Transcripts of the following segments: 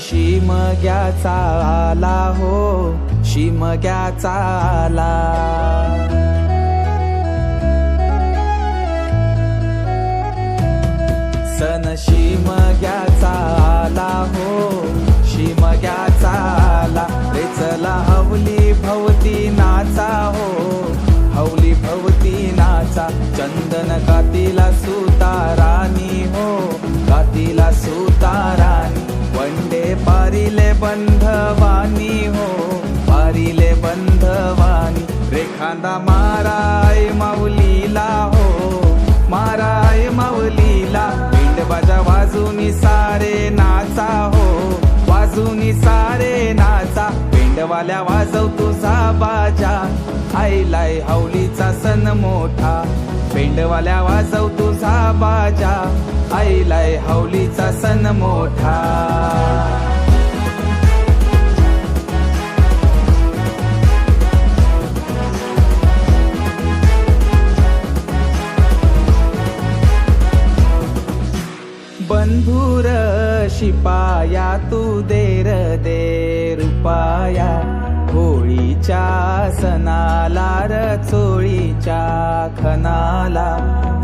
शिमग्याचा आला हो, शिमग्याचा आला. सण शिमग्याचा आला हो, शिमग्याचा आला. रे चला हवली भवती नाचा हो, हवली भवती नाचा. चंदन कातीला सुतारानी हो, कातीला सुतारानी. वंडे पारिले बंधवानी हो, पारिले बंधवानी. रेखांदा माराय माऊलीला हो, माराय माऊलीला. पिंडबाजा वाजूनी सारे नाचा हो, वाजूनी सारे नाचा. पिंडवाल्या वाजव तुझा बाजा, आईलाय हवलीचा सण मोठा. पिंडवाल्या वाजव तुझा बाजा, आईलाय हवलीचा सण मोठा. बंधुर शिपाया तू देर दे रुपाया. होळीच्या सणाला र चोळीच्या खनाला.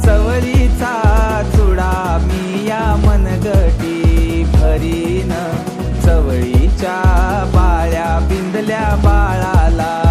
चवळीचा चुडा मी या मनगटी भरीन. चवळीच्या बाळ्या बिंदल्या बाळाला.